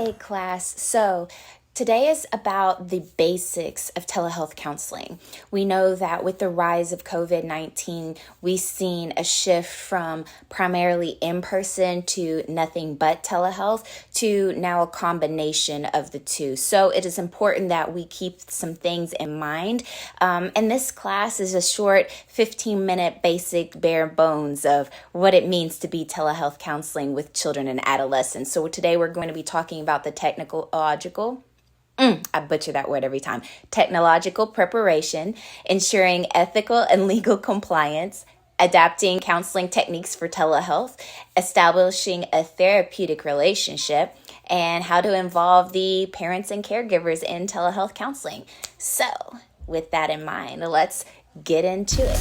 Hey class, so today is about the basics of telehealth counseling. We know that with the rise of COVID-19, we've seen a shift from primarily in-person to nothing but telehealth to now a combination of the two. So it is important that we keep some things in mind. And this class is a short 15-minute basic bare bones of what it means to be telehealth counseling with children and adolescents. So today we're going to be talking about the technological I butcher that word every time. Technological preparation, ensuring ethical and legal compliance, adapting counseling techniques for telehealth, establishing a therapeutic relationship, and how to involve the parents and caregivers in telehealth counseling. So, with that in mind, let's get into it.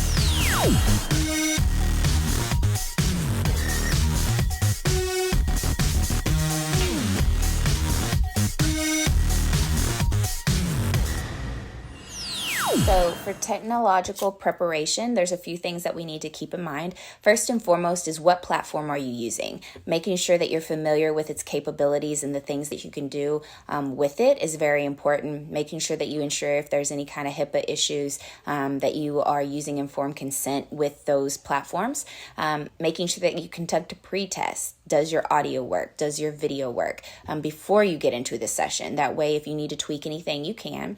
So for technological preparation, there's a few things that we need to keep in mind. First and foremost is what platform are you using? Making sure that you're familiar with its capabilities and the things that you can do with it is very important. Making sure that you ensure if there's any kind of HIPAA issues that you are using informed consent with those platforms. Making sure that you conduct a pre-test. Does your audio work? Does your video work before you get into the session? That way, if you need to tweak anything, you can.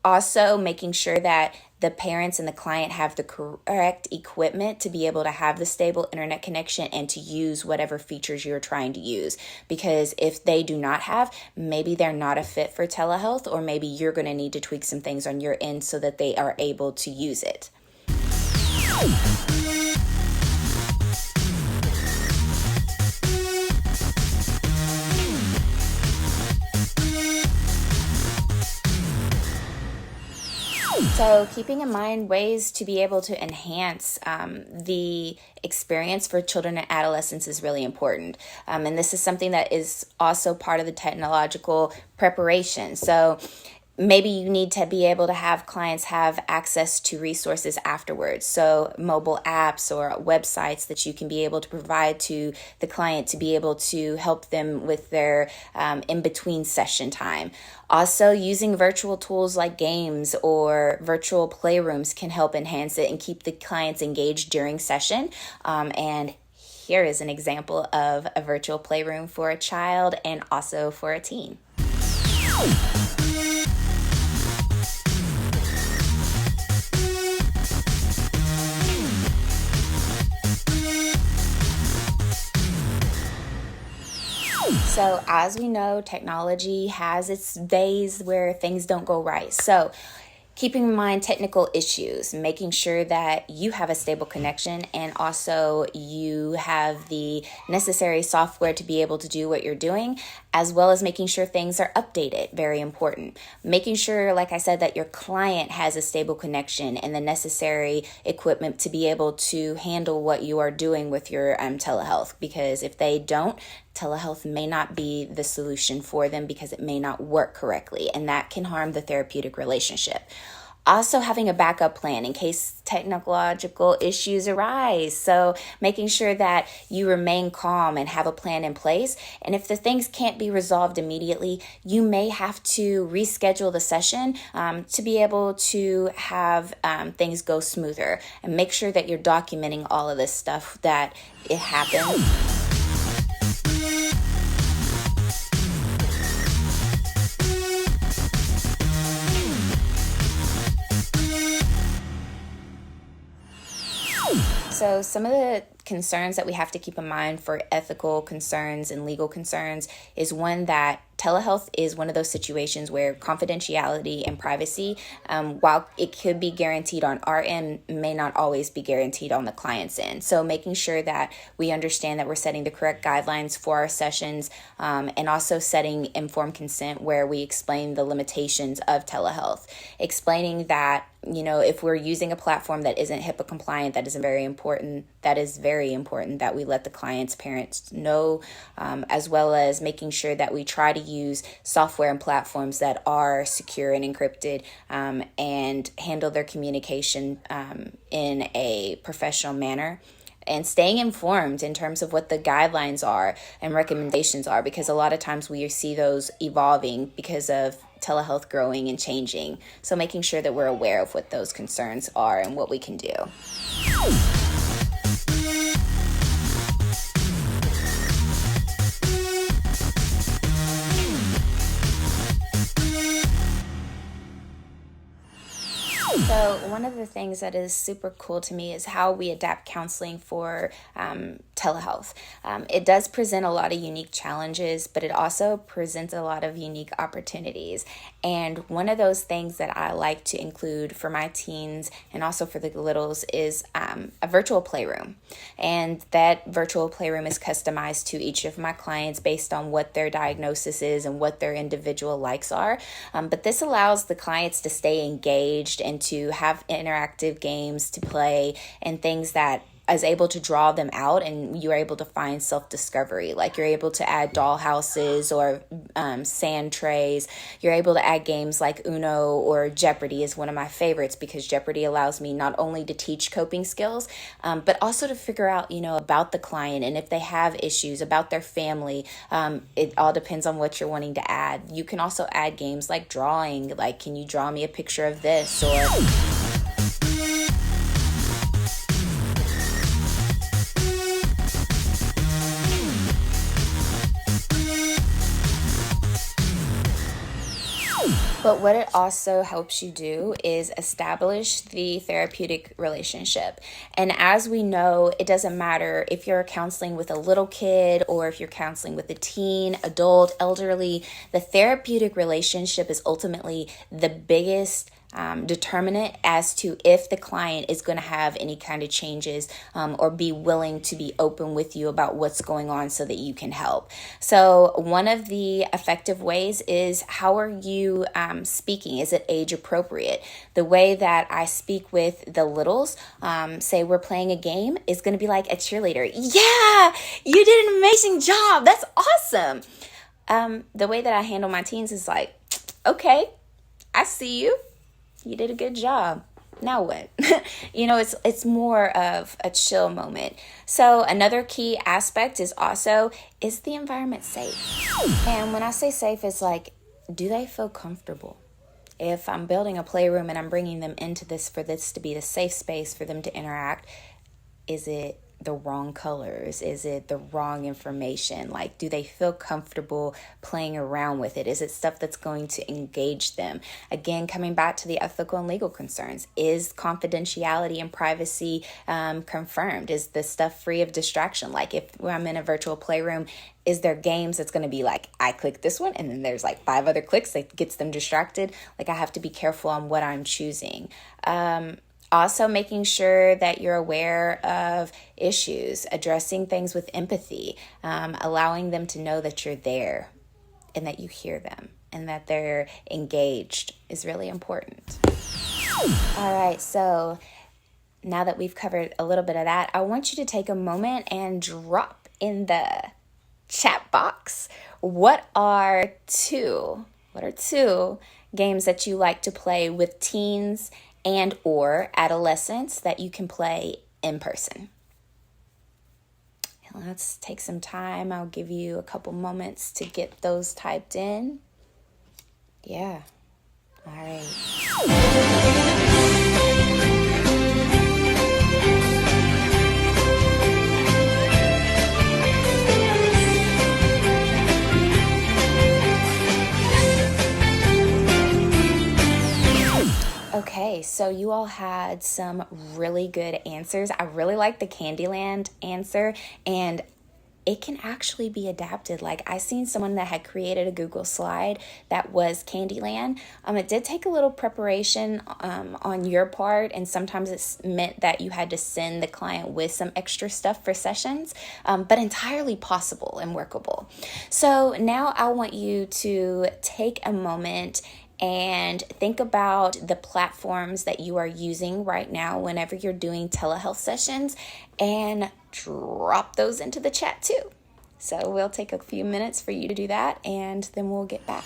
Also, making sure that the parents and the client have the correct equipment to be able to have the stable internet connection and to use whatever features you're trying to use. Because if they do not have, maybe they're not a fit for telehealth, or maybe you're going to need to tweak some things on your end so that they are able to use it. So keeping in mind ways to be able to enhance the experience for children and adolescents is really important. And this is something that is also part of the technological preparation. So maybe you need to be able to have clients have access to resources afterwards. So mobile apps or websites that you can be able to provide to the client to be able to help them with their in-between session time. Also, using virtual tools like games or virtual playrooms can help enhance it and keep the clients engaged during session. And here is an example of a virtual playroom for a child and also for a teen. So as we know, technology has its days where things don't go right. So keeping in mind technical issues, making sure that you have a stable connection and also you have the necessary software to be able to do what you're doing, as well as making sure things are updated, very important. Making sure, like I said, that your client has a stable connection and the necessary equipment to be able to handle what you are doing with your telehealth, because if they don't, telehealth may not be the solution for them because it may not work correctly, and that can harm the therapeutic relationship. Also having a backup plan in case technological issues arise. So making sure that you remain calm and have a plan in place. And if the things can't be resolved immediately, you may have to reschedule the session to be able to have things go smoother. And make sure that you're documenting all of this stuff that it happened. So some of the concerns that we have to keep in mind for ethical concerns and legal concerns is one that telehealth is one of those situations where confidentiality and privacy, while it could be guaranteed on our end, may not always be guaranteed on the client's end. So making sure that we understand that we're setting the correct guidelines for our sessions, and also setting informed consent where we explain the limitations of telehealth, explaining that if we're using a platform that isn't HIPAA compliant, that is very important that we let the client's parents know, as well as making sure that we try to use software and platforms that are secure and encrypted, and handle their communication in a professional manner. and staying informed in terms of what the guidelines are and recommendations are, because a lot of times we see those evolving because of telehealth growing and changing. So making sure that we're aware of what those concerns are and what we can do. So one of the things that is super cool to me is how we adapt counseling for telehealth. It does present a lot of unique challenges, but it also presents a lot of unique opportunities. And one of those things that I like to include for my teens and also for the littles is a virtual playroom. And that virtual playroom is customized to each of my clients based on what their diagnosis is and what their individual likes are. But this allows the clients to stay engaged and to have interactive games to play and things that is able to draw them out, and you're able to find self-discovery. Like you're able to add doll houses or sand trays. You're able to add games like Uno or Jeopardy is one of my favorites, because Jeopardy allows me not only to teach coping skills, but also to figure out, about the client and if they have issues, about their family. It all depends on what you're wanting to add. You can also add games like drawing, like can you draw me a picture of this, or But what it also helps you do is establish the therapeutic relationship. And as we know, it doesn't matter if you're counseling with a little kid or if you're counseling with a teen, adult, elderly, the therapeutic relationship is ultimately the biggest determinant as to if the client is going to have any kind of changes or be willing to be open with you about what's going on so that you can help. So one of the effective ways is, how are you speaking? Is it age appropriate? The way that I speak with the littles, say we're playing a game, is going to be like a cheerleader. Yeah, you did an amazing job. That's awesome. The way that I handle my teens is like, okay, I see you. You did a good job. Now what? It's more of a chill moment. So another key aspect is also, is the environment safe? And when I say safe, it's like, do they feel comfortable? If I'm building a playroom and I'm bringing them into this for this to be the safe space for them to interact, is it the wrong colors? Is it the wrong information? Like, do they feel comfortable playing around with it? Is it stuff that's going to engage them? Again, coming back to the ethical and legal concerns, is confidentiality and privacy confirmed? Is the stuff free of distraction? Like if I'm in a virtual playroom, is there games that's going to be like, I click this one and then there's like 5 other clicks that gets them distracted? Like I have to be careful on what I'm choosing. Also making sure that you're aware of issues, addressing things with empathy, allowing them to know that you're there and that you hear them and that they're engaged is really important. All right, so now that we've covered a little bit of that, I want you to take a moment and drop in the chat box, what are two games that you like to play with teens and or adolescents that you can play in person? And let's take some time. I'll give you a couple moments to get those typed in. Yeah. All right. Okay, so you all had some really good answers. I really like the Candyland answer, and it can actually be adapted. Like I seen someone that had created a Google slide that was Candyland. It did take a little preparation on your part, and sometimes it's meant that you had to send the client with some extra stuff for sessions, but entirely possible and workable. So now I want you to take a moment and think about the platforms that you are using right now whenever you're doing telehealth sessions, and drop those into the chat too. So we'll take a few minutes for you to do that, and then we'll get back.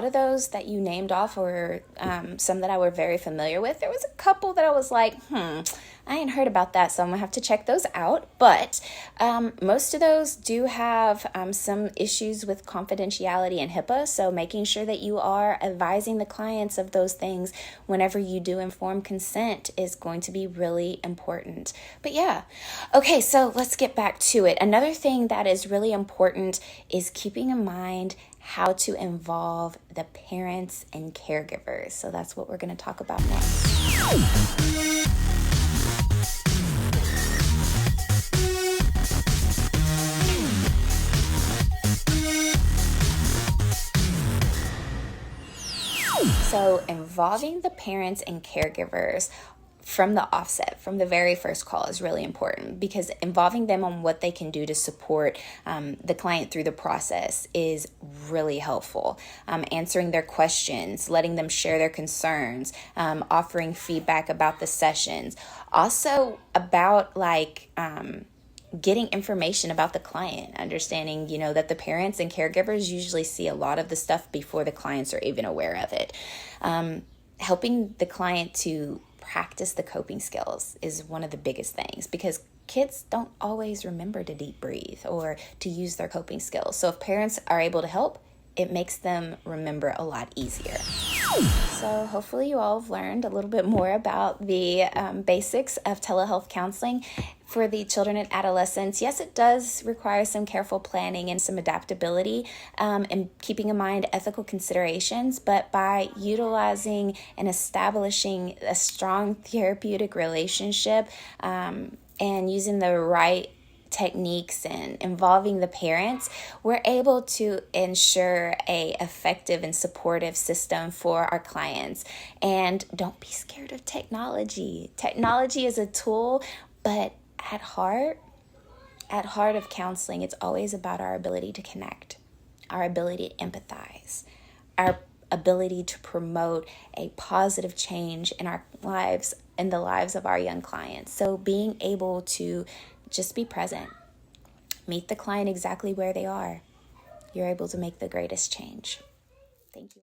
lot of those that you named off were some that I were very familiar with. There was a couple that I was like, I ain't heard about that, so I'm gonna have to check those out. But most of those do have some issues with confidentiality and HIPAA, so making sure that you are advising the clients of those things whenever you do informed consent is going to be really important. But yeah, okay, so let's get back to it. Another thing that is really important is keeping in mind how to involve the parents and caregivers. So that's what we're going to talk about next. So involving the parents and caregivers from the offset, from the very first call, is really important, because involving them on what they can do to support the client through the process is really helpful. Answering their questions, letting them share their concerns, offering feedback about the sessions, also about getting information about the client, understanding, that the parents and caregivers usually see a lot of the stuff before the clients are even aware of it. Helping the client to practice the coping skills is one of the biggest things, because kids don't always remember to deep breathe or to use their coping skills. So if parents are able to help, it makes them remember a lot easier. So hopefully you all have learned a little bit more about the basics of telehealth counseling for the children and adolescents. Yes, it does require some careful planning and some adaptability, and keeping in mind ethical considerations, but by utilizing and establishing a strong therapeutic relationship and using the right techniques and involving the parents, we're able to ensure a effective and supportive system for our clients. And don't be scared of technology. Technology is a tool, but at heart of counseling, it's always about our ability to connect, our ability to empathize, our ability to promote a positive change in our lives, in the lives of our young clients. So being able to just be present, meet the client exactly where they are, you're able to make the greatest change. Thank you.